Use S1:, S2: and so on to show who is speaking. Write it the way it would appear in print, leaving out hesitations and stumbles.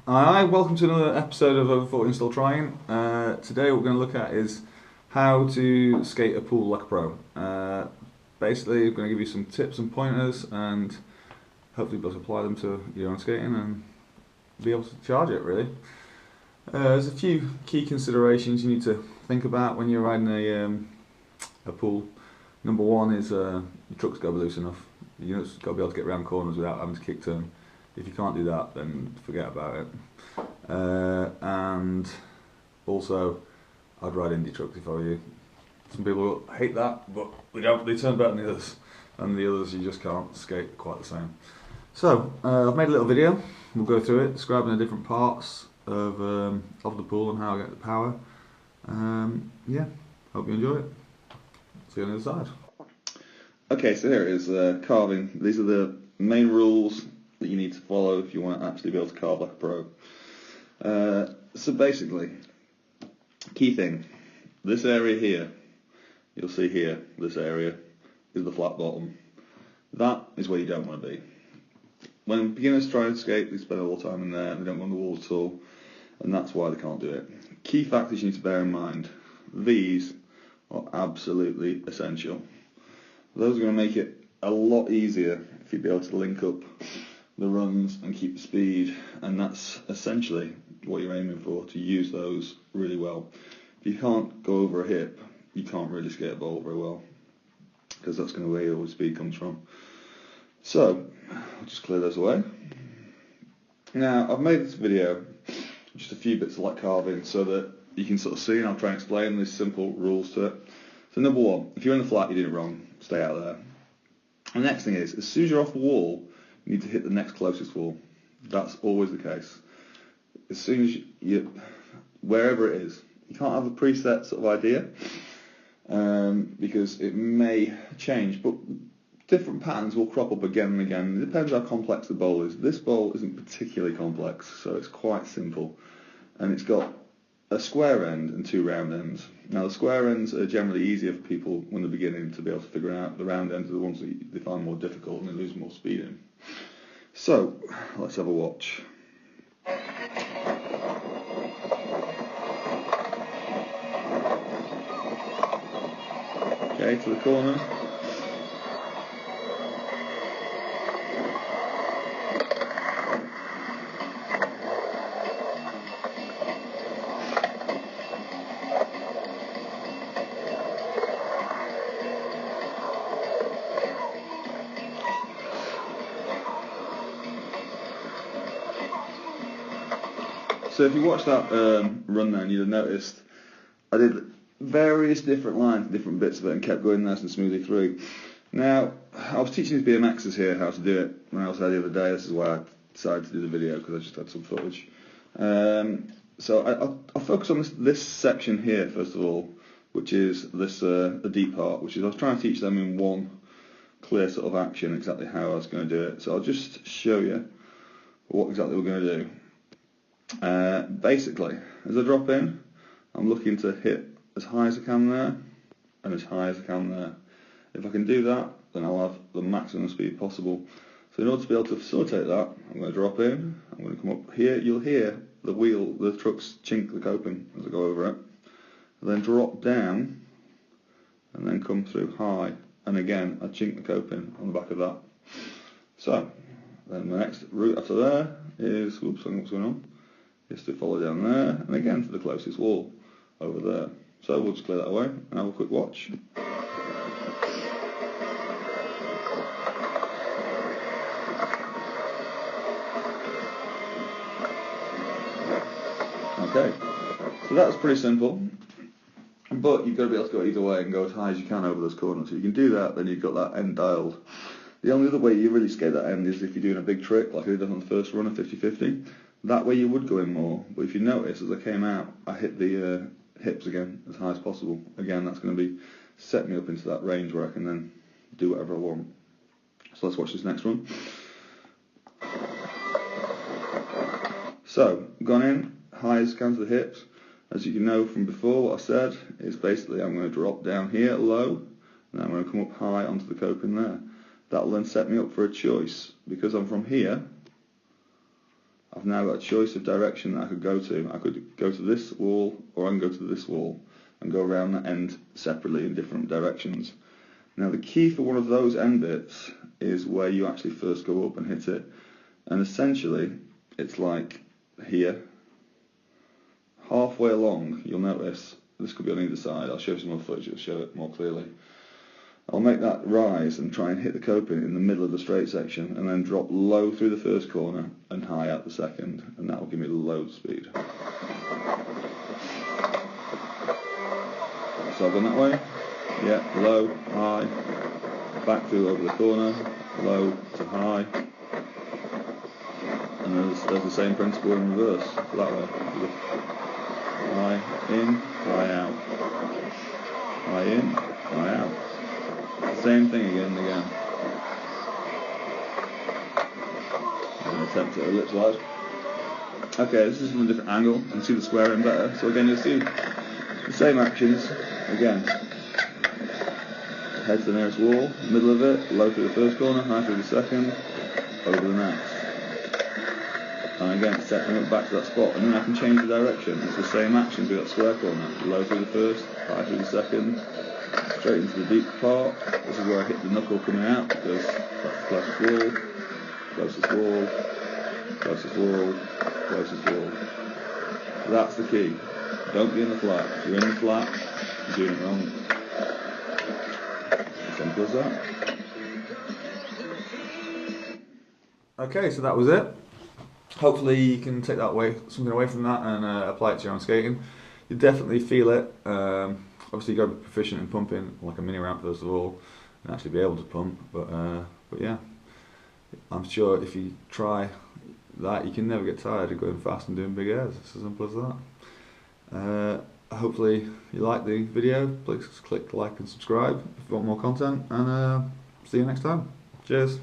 S1: Hi, welcome to another episode of Over 40 and Still Trying. Today what we're going to look at is how to skate a pool like a pro. Basically, I'm going to give you some tips and pointers and hopefully be able to apply them to your own skating and be able to charge it really. There's a few key considerations you need to think about when you're riding a pool. Number one is your truck's got to be loose enough. You've got to be able to get around corners without having to kick turn. If you can't do that, then forget about it. And also, I'd ride indie trucks if I were you. Some people hate that, but they turn better than the others. And the others, you just can't skate quite the same. So, I've made a little video. We'll go through it, describing the different parts of the pool and how I get the power. Yeah, hope you enjoy it. See you on the other side. Okay, so here it is, carving. These are the main rules that you need to follow if you want to actually be able to carve like a pro. So basically, key thing, this area here, you'll see here, this area is the flat bottom. That is where you don't want to be. When beginners try to skate, they spend all the time in there, they don't go on the wall at all, and that's why they can't do it. Key factors you need to bear in mind, these are absolutely essential. Those are going to make it a lot easier if you'd be able to link up the runs and keep the speed, and that's essentially what you're aiming for, to use those really well. If you can't go over a hip, you can't really skate a bowl very well, because that's going to be where your speed comes from. So, I'll just clear those away. Now, I've made this video, just a few bits like carving, so that you can sort of see, and I'll try and explain these simple rules to it. So number one, if you're in the flat, you did it wrong, stay out there. The next thing is, as soon as you're off the wall, you need to hit the next closest wall. That's always the case. As soon as you wherever it is, you can't have a preset sort of idea, because it may change, but different patterns will crop up again and again. It depends how complex the bowl is. This bowl isn't particularly complex, so it's quite simple, and it's got a square end and two round ends. Now the square ends are generally easier for people when they're beginning to be able to figure out. The round ends are the ones that they find more difficult and they lose more speed in. So, let's have a watch. Okay, to the corner. So if you watch that run then, you'd have noticed I did various different lines, different bits of it, and kept going nice and smoothly through. Now, I was teaching these BMXers here how to do it when I was there the other day. This is why I decided to do the video, because I just had some footage. So I'll focus on this section here first of all, which is this the deep part, which is I was trying to teach them in one clear sort of action exactly how I was going to do it. So I'll just show you what exactly we're going to do. Basically, as I drop in, I'm looking to hit as high as I can there, and as high as I can there. If I can do that, then I'll have the maximum speed possible. So in order to be able to facilitate that, I'm going to drop in, I'm going to come up here, you'll hear the trucks chink the coping as I go over it, and then drop down, and then come through high, and again I chink the coping on the back of that. So, then the next route after there is, whoops, what's going on? Is to follow down there, and again to the closest wall over there. So we'll just clear that away and have a quick watch. Okay, so that's pretty simple, but you've got to be able to go either way and go as high as you can over those corners. So you can do that, then you've got that end dialed. The only other way you really skate that end is if you're doing a big trick like I did on the first run of 50-50. That way you would go in more, but if you notice, as I came out, I hit the hips again as high as possible. Again, that's going to be set me up into that range where I can then do whatever I want. So let's watch this next one. So, gone in, high as I can to the hips. As you can know from before, what I said is basically I'm going to drop down here low, and I'm going to come up high onto the coping there. That will then set me up for a choice. Because I'm from here, I've now got a choice of direction that I could go to. I could go to this wall, or I can go to this wall and go around that end separately in different directions. Now the key for one of those end bits is where you actually first go up and hit it. And essentially, it's like here. Halfway along, you'll notice, this could be on either side, I'll show you some more footage, it'll show it more clearly. I'll make that rise and try and hit the coping in the middle of the straight section, and then drop low through the first corner and high out the second, and that will give me load speed. So I've gone that way, yeah, low, high, back through over the corner, low to high, and there's the same principle in reverse, that way. High in, high out, high in, high out. The same thing again and again. I'm going to attempt it ellipse-wise. Okay, this is from a different angle. You can see the square in better. So again, you'll see the same actions. Again, head to the nearest wall, middle of it, low through the first corner, high through the second, over the next. And again, set them up back to that spot, and then I can change the direction. It's the same action through that square corner. Low through the first, high through the second, straight into the deep part. This is where I hit the knuckle coming out, because that's the closest wall, closest wall, closest wall, closest wall. That's the key. Don't be in the flat. If you're in the flat, you're doing it wrong. Simple as that. Okay, so that was it. Hopefully you can take something away from that and apply it to your own skating. You definitely feel it. Obviously you've got to be proficient in pumping, like a mini ramp first of all, and actually be able to pump. But yeah, I'm sure if you try that, you can never get tired of going fast and doing big airs. It's as simple as that. Hopefully you like the video. Please click like and subscribe if you want more content, and see you next time. Cheers.